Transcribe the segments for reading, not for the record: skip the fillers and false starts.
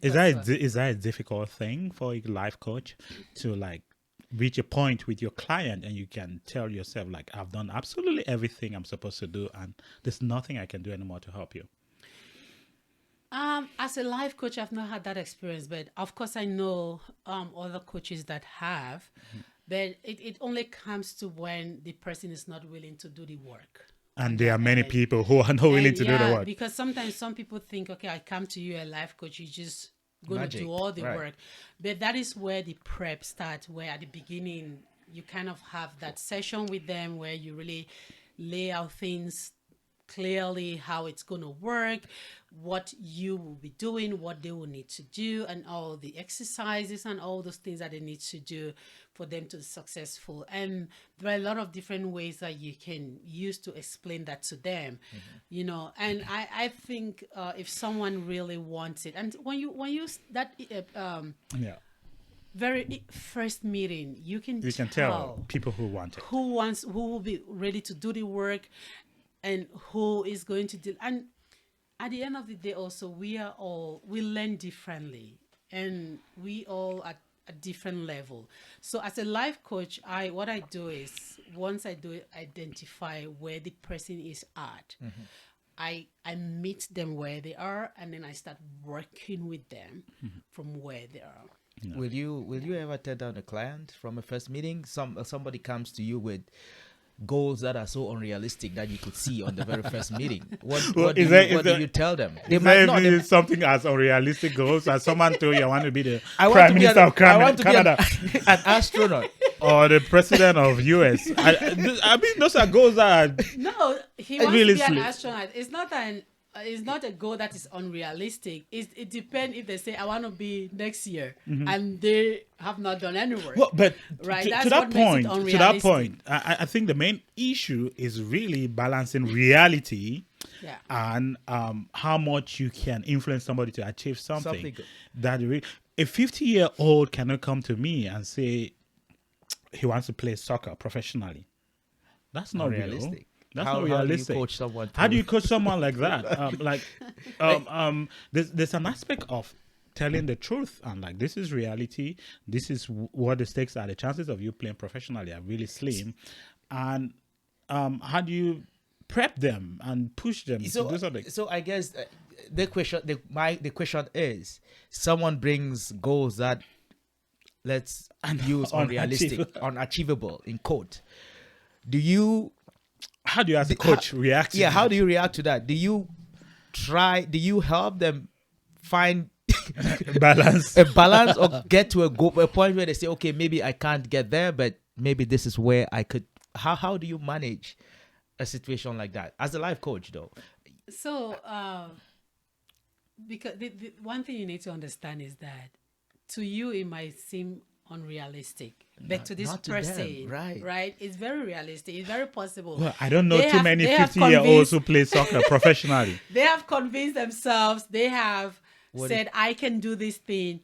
Is that a difficult thing for a life coach to like reach a point with your client and you can tell yourself like I've done absolutely everything I'm supposed to do and there's nothing I can do anymore to help you? As a life coach, I've not had that experience, but of course I know other coaches that have. But it only comes to when the person is not willing to do the work on And there their are many end. people who are not willing And to do the yeah, work. because sometimes some people think, okay, I come to you, a life coach, you just gonna do Magic, all the right? work. But that is where the prep starts, where at the beginning you kind of have that session with them where you really lay out things clearly, how it's going to work, what you will be doing, what they will need to do, and all the exercises and all those things that they need to do for them to be successful. And there are a lot of different ways that you can use to explain that to them, And I think if someone really wants it, and when you that Yeah. very first meeting, you can You can tell tell people who want it. who will be ready to do the work and who is going to do. And at the end of the day also, we learn differently, and we all at a different level. So as a life coach, I what I do is, once I do identify where the person is at, I meet them where they are, and then I start working with them from where they are. Will you ever turn down a client from a first meeting? Somebody comes to you with goals that are so unrealistic that you could see on the very first meeting. What do you tell them? They Is might there not. even something as unrealistic goals as someone told you I want to be the I want prime to be minister of I want to be Canada an astronaut. or the president of US? I mean, those are goals that are No, he wants really to be an sleep. astronaut. It's not a goal that is unrealistic. It depends if they say I want to be next year and they have not done any work. Well, but Right, to, that's to that what makes it point, to that unrealistic. point, I think the main issue is really balancing reality Yeah. and how much you can influence somebody to achieve something. Something good. That a 50-year-old cannot come to me and say he wants to play soccer professionally. That's not real. Unrealistic. That's How not do you realistic. coach someone? How do to- you coach someone like that? There's an aspect of telling the truth and like this is reality. This is what the stakes are. The chances of you playing professionally are really slim. And how do you prep them and push them to do something? So I guess the question is, someone brings goals that let's use unrealistic, unachievable in quote. Do you How do you as a coach react? Yeah, how do you react to that? Do you help them find balance? a balance or get to a point where they say, okay, maybe I can't get there, but maybe this is where I could. How do you manage a situation like that as a life coach, though? So, because the one thing you need to understand is that to you it might seem unrealistic, but to this not to them, person, right. it's very realistic. It's very possible. Well, I don't know They too have- many they have 50-year-olds convinced- who play soccer professionally. They have convinced themselves. They have What said, "I can do this thing,"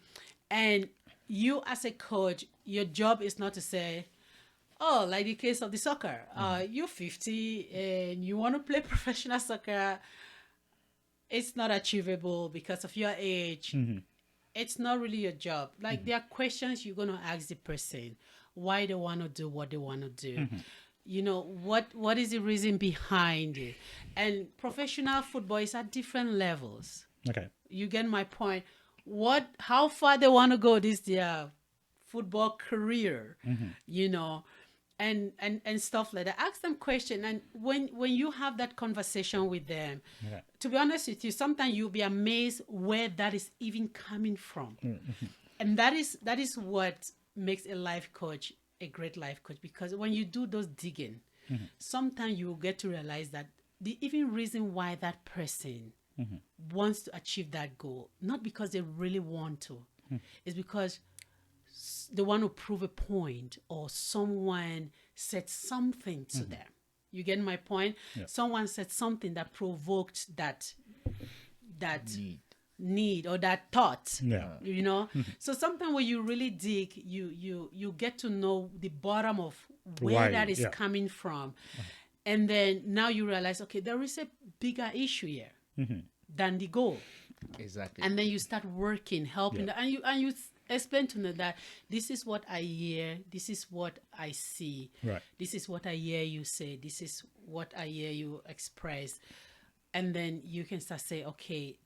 and you, as a coach, your job is not to say, "Oh, like the case of the soccer, you're 50 and you want to play professional soccer. It's not achievable because of your age." It's not really your job. Like there are questions you're gonna ask the person why they want to do what they want to do. What is the reason behind it? And professional football is at different levels. Okay. You get my point. How far they want to go this their football career, and stuff like that. Ask them question, and when you have that conversation with them, Okay. to be honest with you, sometimes you'll be amazed where that is even coming from, and that is what makes a life coach a great life coach, because when you do those digging, sometimes you will get to realize that the even reason why that person wants to achieve that goal, not because they really want to, is because they want to prove a point, or someone said something to them. You get my point? Yeah. Someone said something that provoked that need or that thought. Yeah. So sometimes when you really dig, you get to know the bottom of where Why, that is yeah. coming from. And then now you realize, okay, there is a bigger issue here than the goal. Exactly. And then you start working, helping, and you explain to them that this is what I hear, this is what I see, Right. this is what I hear you say, this is what I hear you express, and then you can start say, okay,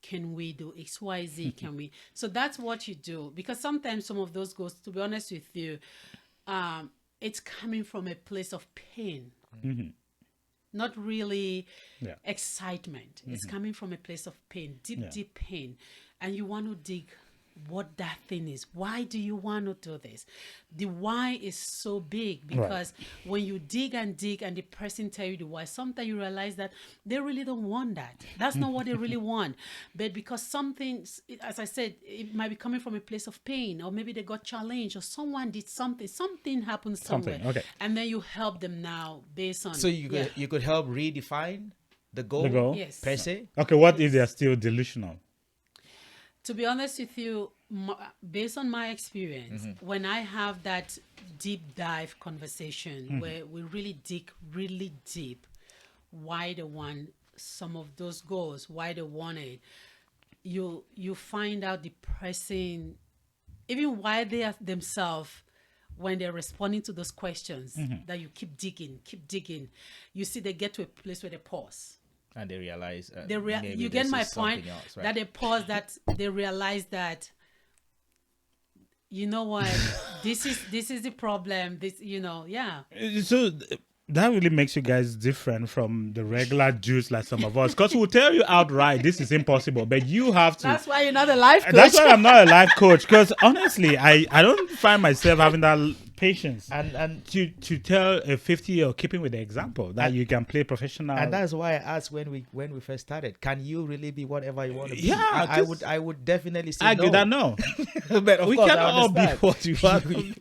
can we do XYZ? Can we? So that's what you do, because sometimes some of those goals, to be honest with you, it's coming from a place of pain. Not really excitement. It's coming from a place of pain, deep pain. And you want to dig what that thing is. Why do you want to do this? The why is so big, because when you dig and the person tell you the why, sometimes you realize that they really don't want that. That's not what they really want. But because something, as I said, it might be coming from a place of pain, or maybe they got challenged, or someone did something happened somewhere. Okay. And then you help them now based on. So you could help redefine the goal, Yes. per se. Okay, what if they're still delusional? To be honest with you, based on my experience, when I have that deep dive conversation where we really dig really deep why they want some of those goals, why they want it, you find out the person, even why they are themselves, when they're responding to those questions, that you keep digging, you see they get to a place where they pause. And they realize You get my point, else, right? that they pause, that they realize that, you know what, this is the problem. This, So that really makes you guys different from the regular Jews like some of us, because we'll tell you outright this is impossible, but you have to. That's why you're not a life coach. That's why I'm not a life coach, because honestly, I don't find myself having that patience and to tell a 50-year-old, keeping with the example, that you can play professional. And that's why I asked when we first started, can you really be whatever you want to be? Yeah, I would definitely say argue no. that no. But of We course, cannot I all be understand. what you want.